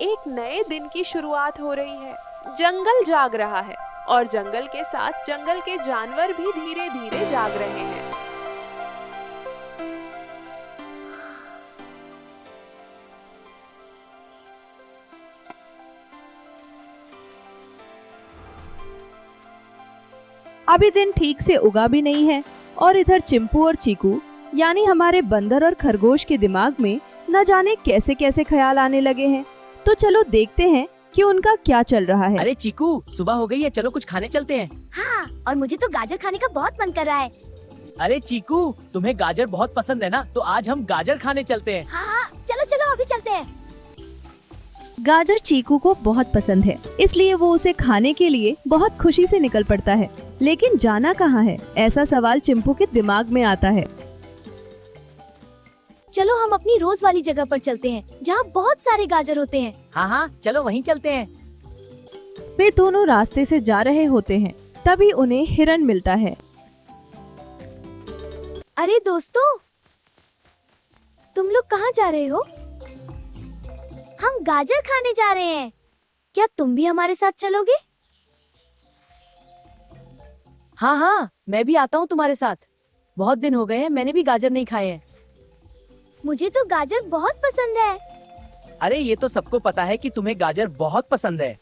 एक नए दिन की शुरुआत हो रही है। जंगल जाग रहा है और जंगल के साथ जंगल के जानवर भी धीरे धीरे जाग रहे हैं। अभी दिन ठीक से उगा भी नहीं है और इधर चिंपू और चीकू यानी हमारे बंदर और खरगोश के दिमाग में न जाने कैसे कैसे ख्याल आने लगे हैं। तो चलो देखते हैं कि उनका क्या चल रहा है। अरे चीकू, सुबह हो गई है, चलो कुछ खाने चलते हैं। हाँ, और मुझे तो गाजर खाने का बहुत मन कर रहा है। अरे चीकू, तुम्हें गाजर बहुत पसंद है ना, तो आज हम गाजर खाने चलते हैं। हाँ, चलो चलो अभी चलते हैं। गाजर चीकू को बहुत पसंद है, इसलिए वो उसे खाने के लिए बहुत खुशी से निकल पड़ता है। लेकिन जाना कहाँ है, ऐसा सवाल चिंपू के दिमाग में आता है। चलो हम अपनी रोज वाली जगह पर चलते हैं, जहाँ बहुत सारे गाजर होते हैं। हाँ हाँ, चलो वहीं चलते हैं। वे दोनों रास्ते से जा रहे होते हैं, तभी उन्हें हिरन मिलता है। अरे दोस्तों, तुम लोग कहाँ जा रहे हो? हम गाजर खाने जा रहे हैं। क्या तुम भी हमारे साथ चलोगे? हाँ हाँ, मैं भी आता हूँ तुम्हारे साथ। बहुत दिन हो गए हैं, मैंने भी गाजर नहीं खाए हैं। मुझे तो गाजर बहुत पसंद है। अरे ये तो सबको पता है कि तुम्हें गाजर बहुत पसंद है।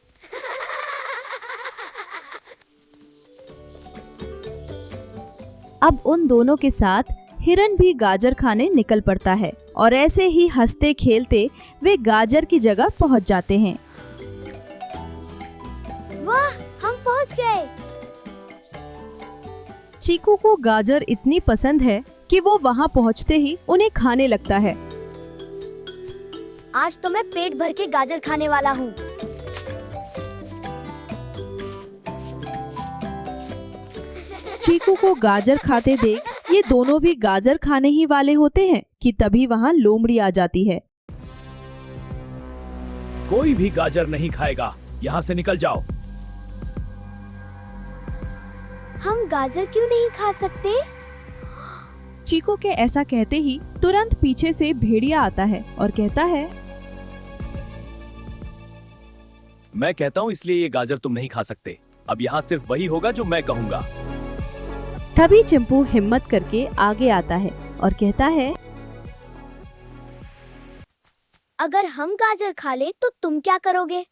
अब उन दोनों के साथ हिरन भी गाजर खाने निकल पड़ता है और ऐसे ही हंसते खेलते वे गाजर की जगह पहुंच जाते हैं। वाह, हम पहुंच गए। चीकू को गाजर इतनी पसंद है कि वो वहां पहुंचते ही उन्हें खाने लगता है। आज तो मैं पेट भर के गाजर खाने वाला हूँ। चीकू को गाजर खाते देख ये दोनों भी गाजर खाने ही वाले होते हैं कि तभी वहां लोमड़ी आ जाती है। कोई भी गाजर नहीं खाएगा, यहाँ से निकल जाओ। हम गाजर क्यों नहीं खा सकते? चीकू के ऐसा कहते ही तुरंत पीछे से भेड़िया आता है और कहता है, मैं कहता हूँ इसलिए ये गाजर तुम नहीं खा सकते। अब यहाँ सिर्फ वही होगा जो मैं कहूँगा। तभी चिंपू हिम्मत करके आगे आता है और कहता है, अगर हम गाजर खा ले तो तुम क्या करोगे?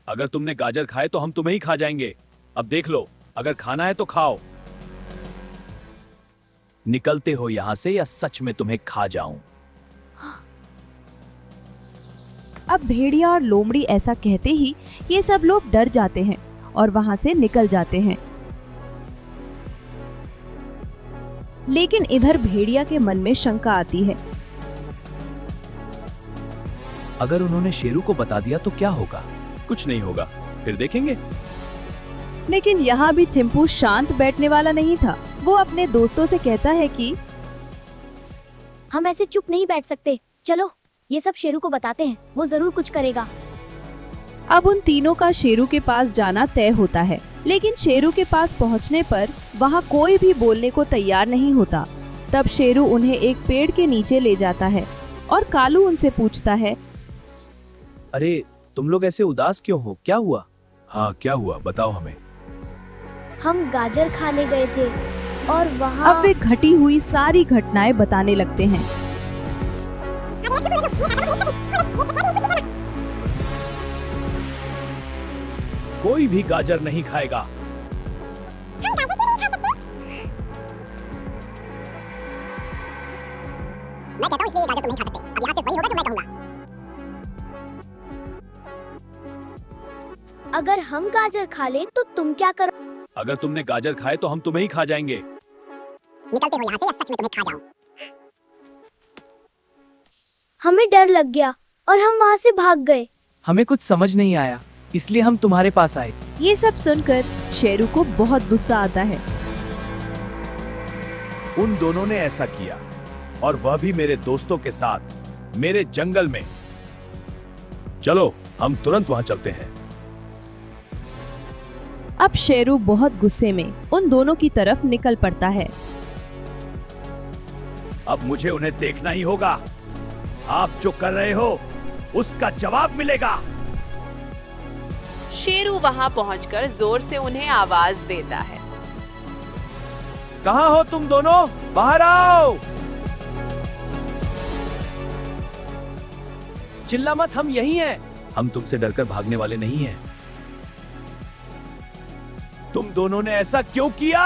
अगर तुमने गाजर खाए तो हम तुम्हें ही खा जाएंगे। अब देख लो, अगर खाना है तो खाओ। निकलते हो यहाँ से या सच में तुम्हें खा जाऊं। अब भेड़िया और लोमड़ी ऐसा कहते ही ये सब लोग डर जाते हैं और वहां से निकल जाते हैं। लेकिन इधर भेड़िया के मन में शंका आती है। अगर उन्होंने शेरू को बता दिया तो क्या होगा? कुछ नहीं होगा, फिर देखेंगे। लेकिन यहाँ भी चिंपू शांत बैठने वाला नहीं था। वो अपने दोस्तों से कहता है कि हम ऐसे चुप नहीं बैठ सकते। चलो ये सब शेरू को बताते हैं, वो जरूर कुछ करेगा। अब उन तीनों का शेरू के पास जाना तय होता है। लेकिन शेरू के पास पहुंचने पर वहां कोई भी बोलने को तैयार नहीं होता। तब शेरू उन्हें एक पेड़ के नीचे ले जाता है और कालू उनसे पूछता है, अरे तुम लोग ऐसे उदास क्यों हो? क्या हुआ? हाँ क्या हुआ, बताओ हमें। हम गाजर खाने गए थे और वहाँ अब वे घटी हुई सारी घटनाएं बताने लगते हैं। कोई भी गाजर नहीं खाएगा। मैं कहता हूँ इसलिए ये गाजर तुम नहीं खा सकते। अब यहाँ से वही होगा जो मैं कहूँगा। अगर हम गाजर खा ले तो तुम क्या करो? अगर तुमने गाजर खाए तो हम तुम्हें ही खा जाएंगे। निकलते हो यहाँ से या सच में तुम्हें खा जाऊं? हमें डर लग गया और हम वहाँ से भाग गए। हमें कुछ समझ नहीं आया, इसलिए हम तुम्हारे पास आए। ये सब सुनकर शेरू को बहुत गुस्सा आता है। उन दोनों ने ऐसा किया और वह भी मेरे दोस्तों के साथ मेरे जंगल में। चलो हम तुरंत वहां चलते हैं। अब शेरू बहुत गुस्से में उन दोनों की तरफ निकल पड़ता है। अब मुझे उन्हें देखना ही होगा। आप जो कर रहे हो उसका जवाब मिलेगा। शेरू वहां पहुंचकर जोर से उन्हें आवाज देता है। कहां हो तुम दोनों? बाहर आओ। चिल्ला मत, हम यहीं हैं। हम तुमसे डरकर भागने वाले नहीं हैं। तुम दोनों ने ऐसा क्यों किया?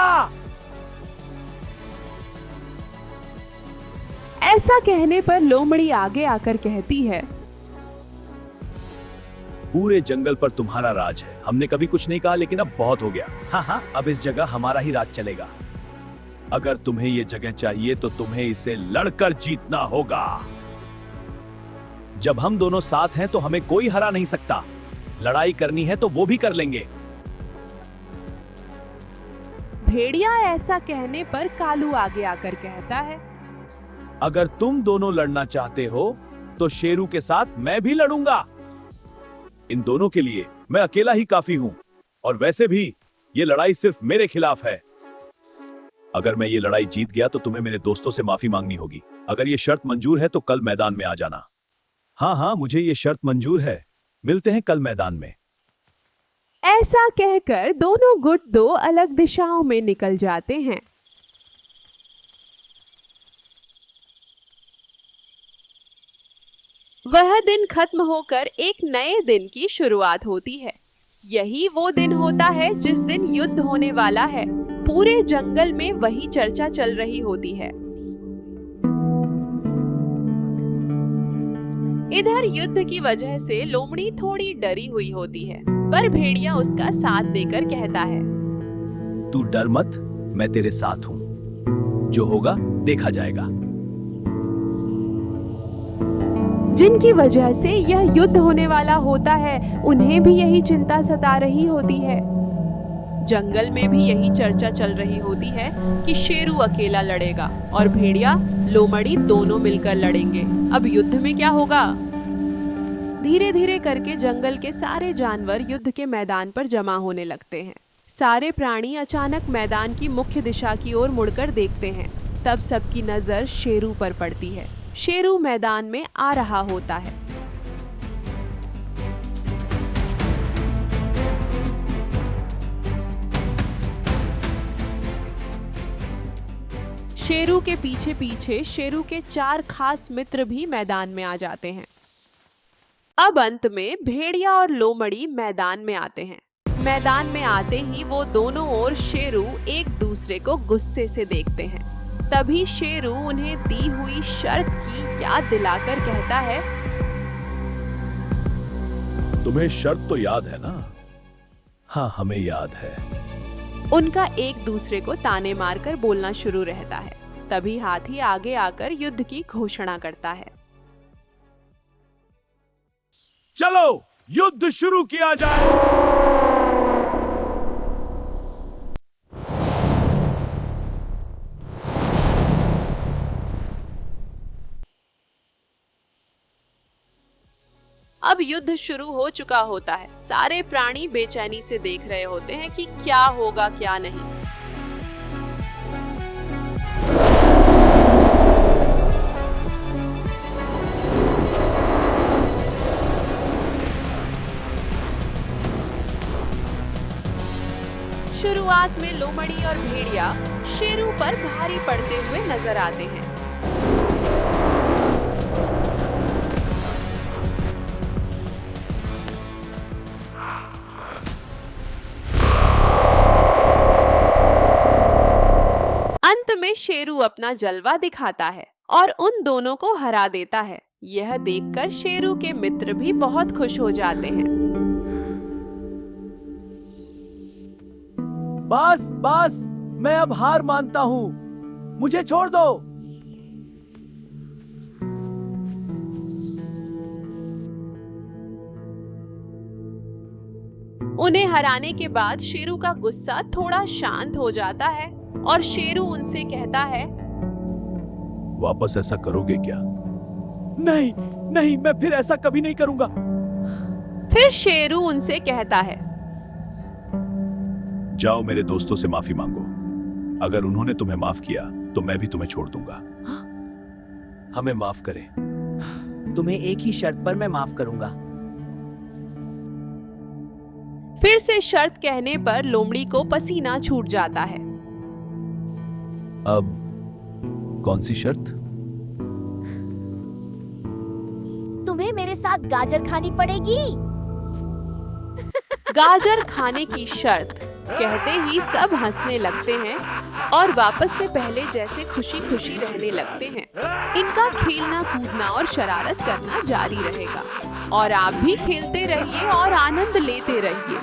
ऐसा कहने पर लोमड़ी आगे आकर कहती है, पूरे जंगल पर तुम्हारा राज है। हमने कभी कुछ नहीं कहा, लेकिन अब बहुत हो गया। हाँ, अब इस जगह हमारा ही राज चलेगा। अगर तुम्हें ये जगह चाहिए तो तुम्हें इसे लड़कर जीतना होगा। जब हम दोनों साथ हैं तो हमें कोई हरा नहीं सकता। लड़ाई करनी है तो वो भी कर लेंगे। भेड़िया ऐसा कहने पर कालू आगे आकर कहता है, अगर तुम दोनों लड़ना चाहते हो तो शेरू के साथ मैं भी लड़ूंगा। इन दोनों के लिए मैं अकेला ही काफी हूं, और वैसे भी ये लड़ाई सिर्फ मेरे खिलाफ है। अगर मैं ये लड़ाई जीत गया तो तुम्हें मेरे दोस्तों से माफी मांगनी होगी। अगर ये शर्त मंजूर है तो कल मैदान में आ जाना। हाँ, मुझे ये शर्त मंजूर है। मिलते हैं कल मैदान में। ऐसा कहकर दोनों गुट दो अलग दिशाओं में निकल जाते हैं। वह दिन खत्म होकर एक नए दिन की शुरुआत होती है। यही वो दिन होता है जिस दिन युद्ध होने वाला है। पूरे जंगल में वही चर्चा चल रही होती है। इधर युद्ध की वजह से लोमड़ी थोड़ी डरी हुई होती है, पर भेड़िया उसका साथ देकर कहता है, तू डर मत, मैं तेरे साथ हूं। जो होगा देखा जाएगा। जिनकी वजह से यह युद्ध होने वाला होता है, उन्हें भी यही चिंता सता रही होती है। जंगल में भी यही चर्चा चल रही होती है कि शेरू अकेला लड़ेगा और भेड़िया लोमड़ी दोनों मिलकर लड़ेंगे। अब युद्ध में क्या होगा? धीरे धीरे करके जंगल के सारे जानवर युद्ध के मैदान पर जमा होने लगते हैं। सारे प्राणी अचानक मैदान की मुख्य दिशा की ओर मुड़कर देखते हैं। तब सबकी नजर शेरू पर पड़ती है। शेरू मैदान में आ रहा होता है। शेरू के पीछे पीछे शेरू के 4 खास मित्र भी मैदान में आ जाते हैं। अब अंत में भेड़िया और लोमड़ी मैदान में आते हैं। मैदान में आते ही वो दोनों ओर शेरू एक दूसरे को गुस्से से देखते हैं। तभी शेरू उन्हें दी हुई शर्त की याद दिलाकर कहता है, तुम्हें शर्त तो याद है ना? हाँ, हमें याद है। उनका एक दूसरे को ताने मारकर बोलना शुरू रहता है। तभी हाथी आगे आकर युद्ध की घोषणा करता है। चलो युद्ध शुरू किया जाए। अब युद्ध शुरू हो चुका होता है। सारे प्राणी बेचैनी से देख रहे होते हैं कि क्या होगा क्या नहीं। शुरुआत में लोमड़ी और भेड़िया शेरू पर भारी पड़ते हुए नजर आते हैं। अंत में शेरू अपना जलवा दिखाता है और उन दोनों को हरा देता है। यह देखकर शेरू के मित्र भी बहुत खुश हो जाते हैं। बस, मैं अब हार मानता हूँ। मुझे छोड़ दो। उन्हें हराने के बाद शेरू का गुस्सा थोड़ा शांत हो जाता है और शेरू उनसे कहता है, वापस ऐसा करोगे क्या? नहीं, मैं फिर ऐसा कभी नहीं करूंगा। फिर शेरू उनसे कहता है, जाओ मेरे दोस्तों से माफी मांगो। अगर उन्होंने तुम्हें माफ किया तो मैं भी तुम्हें छोड़ दूंगा। हमें माफ करें। तुम्हें एक ही शर्त पर मैं माफ करूंगा। फिर से शर्त कहने पर लोमड़ी को पसीना छूट जाता है। अब कौन सी शर्त? तुम्हें मेरे साथ गाजर खानी पड़ेगी। गाजर खाने की शर्त कहते ही सब हंसने लगते हैं और वापस से पहले जैसे खुशी खुशी रहने लगते हैं। इनका खेलना कूदना और शरारत करना जारी रहेगा और आप भी खेलते रहिए और आनंद लेते रहिए।